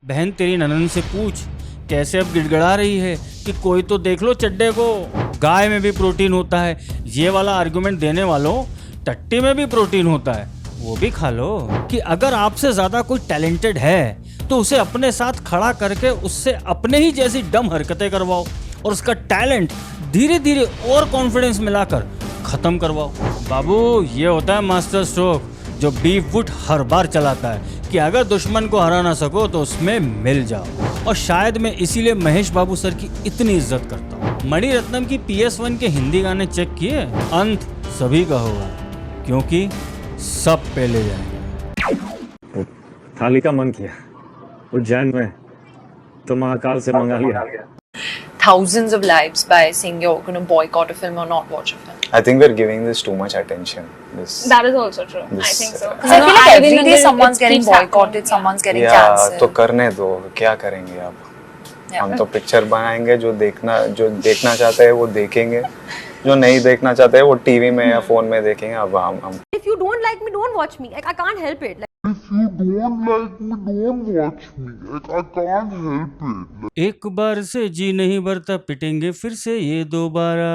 बहन तेरी ननन से पूछ कैसे अब गिड़गड़ा रही है कि कोई तो देख लो चड्डे को। गाय में भी प्रोटीन होता है, ये वाला आर्गुमेंट देने वालों, टट्टी में भी प्रोटीन होता है, वो भी खा लो। कि अगर आपसे ज्यादा कोई टैलेंटेड है तो उसे अपने साथ खड़ा करके उससे अपने ही जैसी डम हरकतें करवाओ और उसका टैलेंट धीरे धीरे और कॉन्फिडेंस मिलाकर खत्म करवाओ। बाबू, ये होता है मास्टर स्ट्रोक जो बीफ वुड हर बार चलाता है कि अगर दुश्मन को हरा ना सको तो उसमें मिल जाओ। और शायद मैं इसीलिए महेश बाबू सर की इतनी इज्जत करता हूँ। मणिरत्नम की PS1 के हिंदी गाने चेक किए? अंत सभी का होगा क्योंकि सब पहले जाएंगे। थाली का मन किया उज्जैन में तो महाकाल से मंगा लिया। Thousands of lives by saying you're going to boycott a film or not watch a film. I think we're giving this too much attention. That is also true. I think so. I feel like every day someone's getting boycotted, someone's getting cancelled. तो करने दो, क्या करेंगे अब? हम तो picture बनाएंगे, जो देखना चाहते हैं वो देखेंगे, जो नहीं देखना चाहते हैं वो टीवी में या फोन में देखेंगे। अब हम If you don't like me, don't watch me. Like I can't help it. If you don't like me, don't watch me. Like I can't help it. एक बार से जी नहीं भरता, पिटेंगे फिर से ये दोबारा।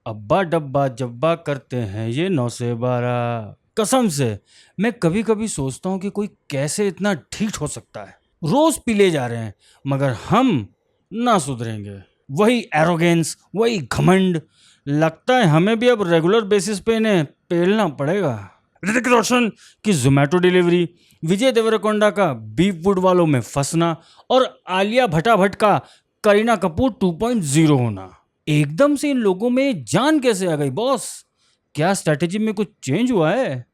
अब्बा डब्बा जब्बा करते हैं ये 9 से 12। कसम से मैं कभी कभी सोचता हूँ कि कोई कैसे इतना ढीठ हो सकता है। रोज पीले जा रहे हैं मगर हम ना सुधरेंगे। वही एरोगेंस, वही घमंड। लगता है हमें भी अब रेगुलर बेसिस पे इन्हें पेलना पड़ेगा। ऋतिक रोशन की जोमेटो डिलीवरी, विजय देवरकोंडा का बीफ वुड वालों में फंसना और आलिया भट्टाभट का करीना कपूर 2.0 होना। एकदम से इन लोगों में जान कैसे आ गई बॉस? क्या स्ट्रैटेजी में कुछ चेंज हुआ है?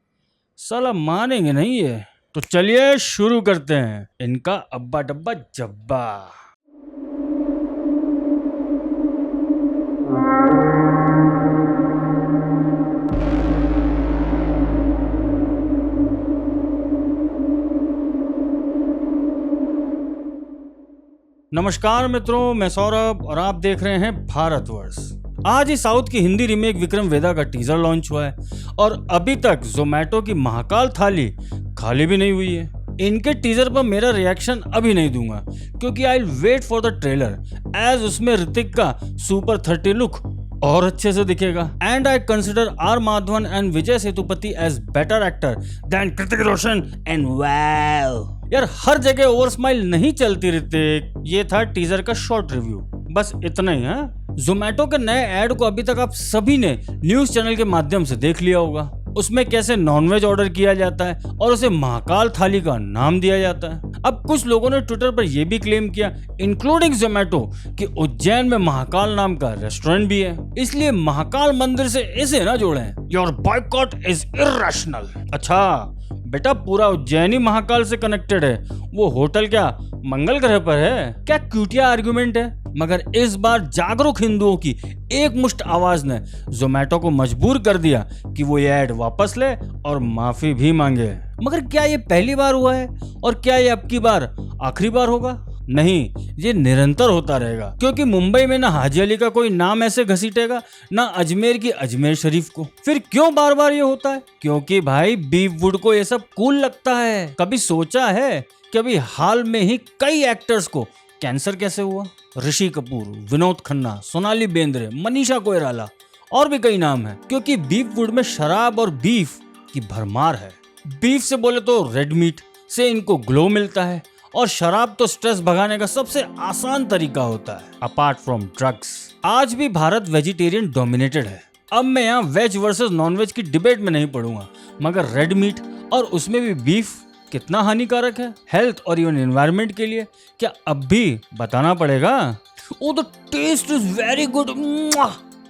साला मानेंगे नहीं ये। तो चलिए शुरू करते हैं इनका अब्बा डब्बा जब्बा। नमस्कार मित्रों, मैं सौरभ और आप देख रहे हैं भारतवर्ष। आज ही साउथ की हिंदी रीमेक विक्रम वेदा का टीजर लॉन्च हुआ है और अभी तक जोमेटो की महाकाल थाली खाली भी नहीं हुई है। इनके टीजर पर मेरा रिएक्शन अभी नहीं दूंगा क्योंकि I will wait for the trailer, as उसमें ऋतिक का सुपर 30 लुक और अच्छे से दिखेगा। And I consider R Madhavan and Vijay Sethupathi as better actor than Hrithik Roshan and wow. यार हर जगह ओवर स्माइल नहीं चलती ऋतिक। ये था टीजर का शॉर्ट रिव्यू, बस इतना ही है। जोमेटो के नए ऐड को अभी तक आप सभी ने न्यूज चैनल के माध्यम से देख लिया होगा। उसमें कैसे नॉनवेज ऑर्डर किया जाता है और उसे महाकाल थाली का नाम दिया जाता है। अब कुछ लोगों ने ट्विटर पर यह भी क्लेम किया, इंक्लूडिंग जोमेटो, कि उज्जैन में महाकाल नाम का रेस्टोरेंट भी है, इसलिए महाकाल मंदिर से इसे ना जोड़ें। Your boycott is irrational. अच्छा बेटा, पूरा उज्जैन ही महाकाल से कनेक्टेड है, वो होटल क्या मंगल ग्रह पर है? क्या क्यूटिया आर्गुमेंट है? मगर इस बार जागरूक हिंदुओं की एक मुश्त आवाज ने जोमेटो को मजबूर कर दिया कि वो ये ऐड वापस ले और माफी भी मांगे। मगर क्या ये पहली बार हुआ है और क्या ये अब की बार आखिरी बार होगा? नहीं, ये निरंतर होता रहेगा क्योंकि मुंबई में ना हाजी अली का कोई नाम ऐसे घसीटेगा, ना अजमेर की अजमेर शरीफ को। फिर क्यों बार बार ये होता है? क्योंकि भाई बीफ वुड को ये सब कूल लगता है। कभी सोचा है कि अभी हाल में ही कई एक्टर्स को कैंसर कैसे हुआ? ऋषि कपूर, विनोद खन्ना, सोनाली बेंद्रे, मनीषा कोइराला और भी कई नाम है। क्योंकि बीफ वुड में शराब और बीफ की भरमार है। बीफ से बोले तो रेड मीट से इनको ग्लो मिलता है और शराब तो स्ट्रेस भगाने का सबसे आसान तरीका होता है अपार्ट फ्रॉम ड्रग्स। आज भी भारत वेजिटेरियन डोमिनेटेड है। अब मैं यहाँ वेज वर्सेस नॉन वेज की डिबेट में नहीं पढ़ूंगा, मगर रेड मीट और उसमें भी बीफ कितना हानिकारक है हेल्थ और इवन एनवायरनमेंट के लिए, क्या अब भी बताना पड़ेगा? Oh the test is very good.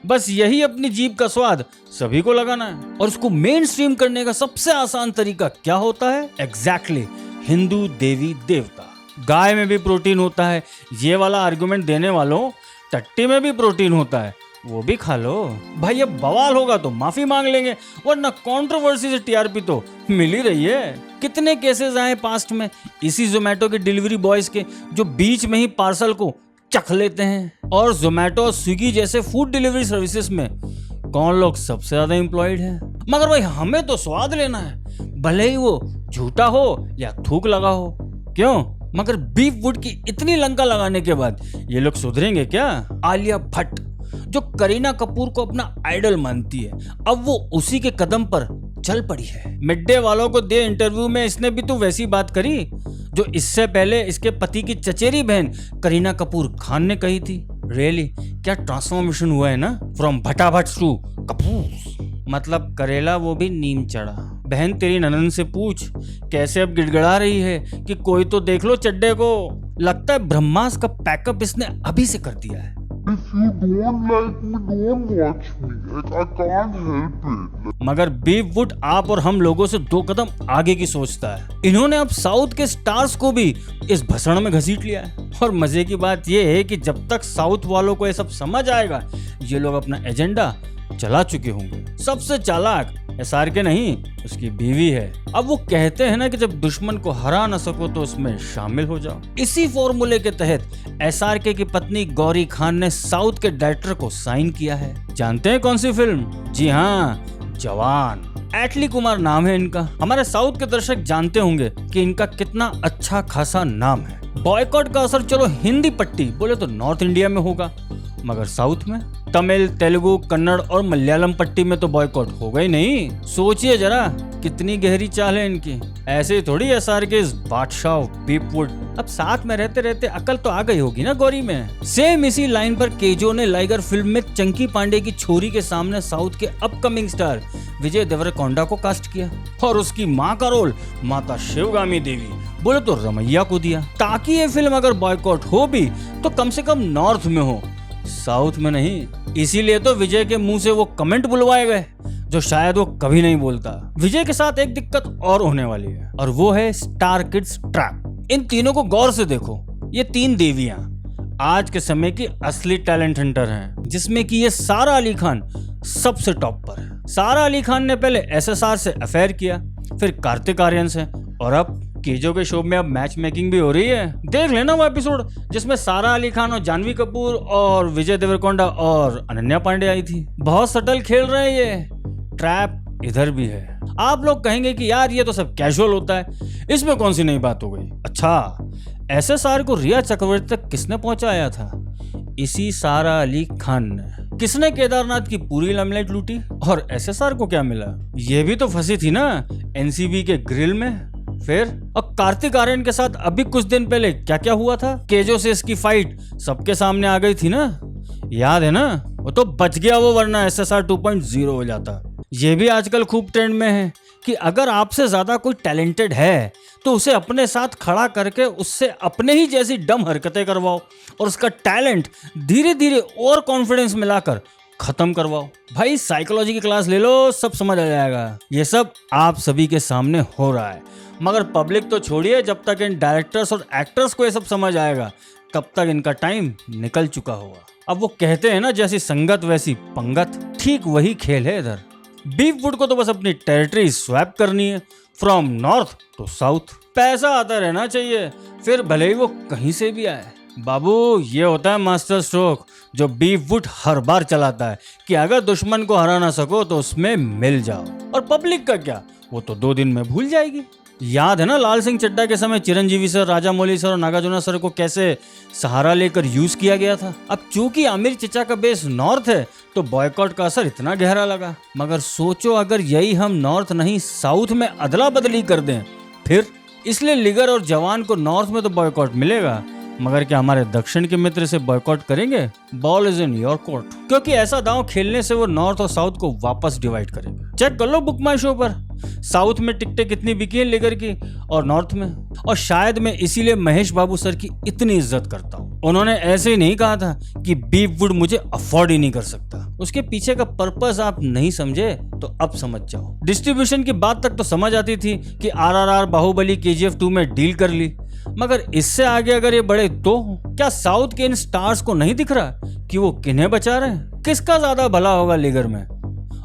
बस यही अपनी जीभ का स्वाद सभी को लगाना है। और उसको मेन स्ट्रीम करने का सबसे आसान तरीका क्या होता है? एग्जैक्टली हिंदू देवी देवता। गाय में भी प्रोटीन होता है, ये वाला आर्गुमेंट देने वालों, टट्टी में भी प्रोटीन होता है, वो भी खा लो। भाई अब बवाल होगा तो माफी मांग लेंगे, वरना कंट्रोवर्सी से टीआरपी तो मिल ही रही है। कितने केसेस आए पास्ट में इसी जोमेटो के डिलीवरी बॉयज के जो बीच में ही पार्सल को चख लेते हैं। और जोमेटो और स्विगी जैसे फूड डिलीवरी सर्विसेज में कौन लोग सबसे ज्यादा एम्प्लॉयड है? मगर भाई हमें तो स्वाद लेना है, भले ही वो झूठा हो या थूक लगा हो। क्यों? मगर बीफ वुड की इतनी लंका लगाने के बाद ये लोग सुधरेंगे क्या? आलिया भट्ट जो करीना कपूर को अपना आइडल मानती है, अब वो उसी के कदम पर चल पड़ी है। मिड डे वालों को दे इंटरव्यू में इसने भी तो वैसी बात करी जो इससे पहले इसके पति की चचेरी बहन करीना कपूर खान ने कही थी। रियली क्या ट्रांसफॉर्मेशन हुआ है ना, फ्रॉम भटाभट टू कपूर। मतलब करेला वो भी नीम चढ़ा। बहन तेरी ननन से पूछ कैसे अब गिड़गिड़ा रही है कि कोई तो देख लो चड्डे को। लगता है ब्रह्मास्त्र का पैकअप इसने अभी से कर दिया है। If you don't like me, don't watch me. Like, I can't help it. मगर बीफ वुड आप और हम लोगों से 2 कदम आगे की सोचता है। इन्होंने अब साउथ के स्टार्स को भी इस भसड़ में घसीट लिया है। और मजे की बात यह है कि जब तक साउथ वालों को ये सब समझ आएगा, ये लोग अपना एजेंडा चला चुके होंगे। सबसे चालाक SRK नहीं, उसकी बीवी है। अब वो कहते हैं ना कि जब दुश्मन को हरा न सको तो उसमें शामिल हो जाओ। इसी फॉर्मूले के तहत SRK की पत्नी गौरी खान ने साउथ के डायरेक्टर को साइन किया है। जानते हैं कौन सी फिल्म? जी हाँ, जवान। एटली कुमार नाम है इनका। हमारे साउथ के दर्शक जानते होंगे कि इनका कितना अच्छा खासा नाम है। बॉयकॉट का असर चलो हिंदी पट्टी बोले तो नॉर्थ इंडिया में होगा, मगर साउथ में तमिल, तेलुगु, कन्नड़ और मलयालम पट्टी में तो बॉयकॉट होगा ही नहीं। सोचिए जरा कितनी गहरी चाल है इनकी। ऐसे थोड़ी SRK इस बादशाह बीफ वुड। अब साथ में रहते रहते अकल तो आ गई होगी ना गौरी में। सेम इसी लाइन पर केजो ने लाइगर फिल्म में चंकी पांडे की छोरी के सामने साउथ के अपकमिंग स्टार विजय देवरकोंडा को कास्ट किया और उसकी माँ का रोल माता शिवगामी देवी बोले तो रमैया को दिया, ताकि ये फिल्म अगर बॉयकॉट हो भी तो कम से कम नॉर्थ में हो, साउथ में नहीं। इसीलिए तो विजय के मुंह से वो कमेंट बुलवाए गए जो शायद वो कभी नहीं बोलता। विजय के साथ एक दिक्कत और होने वाली है और वो है स्टार किड्स ट्रैप। इन तीनों को गौर से देखो। ये 3 देवियां आज के समय की असली टैलेंट हंटर हैं, जिसमें कि ये सारा अली खान सबसे टॉप पर है। सारा अली खान ने पहले SSR से अफेयर किया, फिर कार्तिक आर्यन से, और अब केजो के शो में अब मैच मेकिंग भी हो रही है। देख लेना वो एपिसोड जिसमें सारा अली खान और जानवी कपूर और विजय देवरकोंडा और अनन्या पांडे आई थी। बहुत सटल खेल रहे हैं ये। ट्रैप इधर भी है। आप लोग कहेंगे कि यार ये तो सब कैजुअल होता है, इसमें कौन सी नई बात हो गई। अच्छा, SSR को रिया चक्रवर्ती तक किसने पहुंचाया था? इसी सारा अली खान ने। किसने केदारनाथ की पूरी लाइमलाइट लूटी और SSR को क्या मिला? ये भी तो फंसी थी ना NCB के ग्रिल में। फिर और कार्तिक आर्यन के साथ अभी कुछ दिन पहले क्या क्या हुआ था? केजो से इसकी फाइट सबके सामने आ गई थी ना, याद है ना? वो तो बच गया वो, वरना SSR 2.0 हो जाता। ये भी आजकल खूब ट्रेंड में है कि अगर आपसे ज्यादा कोई टैलेंटेड है तो उसे अपने साथ खड़ा करके उससे अपने ही जैसी डम हरकतें करवाओ और उसका टैलेंट धीरे धीरे और कॉन्फिडेंस मिलाकर खत्म करवाओ। भाई साइकोलॉजी की क्लास ले लो, सब समझ आ जाएगा। ये सब आप सभी के सामने हो रहा है, मगर पब्लिक तो छोड़िए, जब तक इन डायरेक्टर्स और एक्टर्स को ये सब समझ आएगा तब तक इनका टाइम निकल चुका होगा। अब वो कहते हैं ना, जैसी संगत वैसी पंगत, ठीक वही खेल है इधर। बीफ वुड को तो बस अपनी टेरिटरी स्वैप करनी है, फ्रॉम नॉर्थ टू साउथ। पैसा आता रहना चाहिए, फिर भले ही वो कहीं से भी आए। बाबू, ये होता है मास्टर स्ट्रोक जो बीफ वुड हर बार चलाता है कि अगर दुश्मन को हरा ना सको तो उसमें मिल जाओ। और पब्लिक का क्या, वो तो 2 दिन में भूल जाएगी। याद है ना लाल सिंह चड्ढा के समय चिरंजीवी सर, राजा मौली सर और नागार्जुना सर को कैसे सहारा लेकर यूज किया गया था। अब चूंकि आमिर चिचा का बेस नॉर्थ है तो बॉयकॉट का असर इतना गहरा लगा। मगर सोचो अगर यही हम नॉर्थ नहीं साउथ में अदला बदली कर दें फिर। इसलिए लिगर और जवान को नॉर्थ में तो बॉयकॉट मिलेगा, मगर क्या हमारे दक्षिण के मित्र से बॉयकॉट करेंगे? Ball is in your court, क्योंकि ऐसा दांव खेलने से वो नॉर्थ और साउथ को वापस डिवाइड करेंगे। चेक कर लो बुक माई शो पर, साउथ में टिकटें कितनी बिकी है लिगर की और नॉर्थ में। और शायद मैं इसीलिए महेश बाबू सर की इतनी इज्जत करता हूँ। उन्होंने ऐसे ही नहीं कहा था कि बीफ वुड मुझे अफोर्ड ही नहीं कर सकता। उसके पीछे का पर्पस आप नहीं समझे तो अब समझ जाओ। डिस्ट्रीब्यूशन की बात तक तो समझ आती थी कि RRR, बाहुबली, KGF 2 में डील कर ली, मगर इससे आगे अगर ये बढ़े तो क्या साउथ के इन स्टार्स को नहीं दिख रहा कि वो किन्हें बचा रहे हैं? किसका ज्यादा भला होगा लिगर में?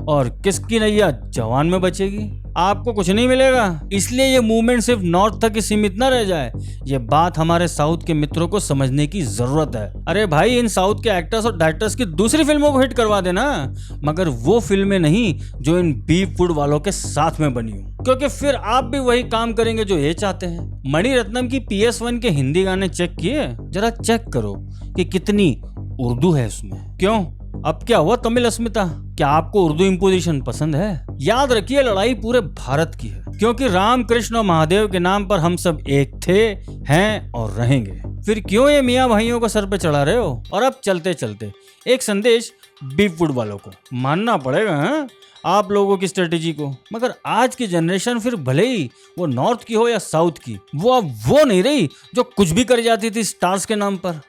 और किसकी नैया जवान में बचेगी। आपको कुछ नहीं मिलेगा, इसलिए ये मूवमेंट सिर्फ नॉर्थ तक ही सीमित न रह जाए। ये बात हमारे साउथ के मित्रों को समझने की जरूरत है। अरे भाई, इन साउथ के एक्टर्स और डायरेक्टर्स की दूसरी फिल्मों को हिट करवा देना, मगर वो फिल्में नहीं जो इन बीफ फूड वालों के साथ में बनी हो, क्योंकि फिर आप भी वही काम करेंगे जो ये चाहते हैं। मणिरत्नम की PS1 के हिंदी गाने चेक किए? जरा चेक करो कि कितनी उर्दू है उसमें। क्यों, अब क्या हुआ तमिल अस्मिता? क्या आपको उर्दू इम्पोजिशन पसंद है? याद रखिए, लड़ाई पूरे भारत की है, क्योंकि राम कृष्ण और महादेव के नाम पर हम सब एक थे, हैं और रहेंगे। फिर क्यों ये मियाँ भाइयों को सर पे चढ़ा रहे हो? और अब चलते चलते एक संदेश बीफ फूड वालों को, मानना पड़ेगा हाँ आप लोगों की स्ट्रेटेजी को, मगर आज की जनरेशन फिर भले ही वो नॉर्थ की हो या साउथ की, वो अब वो नहीं रही जो कुछ भी कर जाती थी स्टार्स के नाम पर।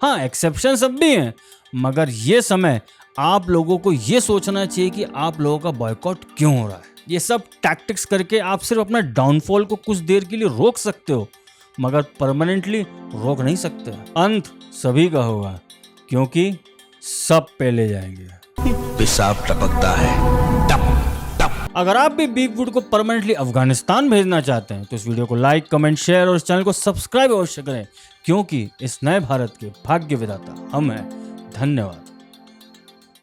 हाँ, एक्सेप्शन सब भी हैं, मगर ये समय आप लोगों को ये सोचना चाहिए कि आप लोगों का बॉयकॉट क्यों हो रहा है। ये सब टैक्टिक्स करके आप सिर्फ अपना डाउनफॉल को कुछ देर के लिए रोक सकते हो, मगर परमानेंटली रोक नहीं सकते। अंत सभी का होगा, क्योंकि सब पहले जाएंगे। पेशाब टपकता है टप टप। अगर आप भी बीफ फूड को परमानेंटली अफगानिस्तान भेजना चाहते हैं तो इस वीडियो को लाइक, कमेंट, शेयर और इस चैनल को सब्सक्राइब अवश्य करें, क्योंकि इस नए भारत के भाग्य विधाता हम हैं। धन्यवाद।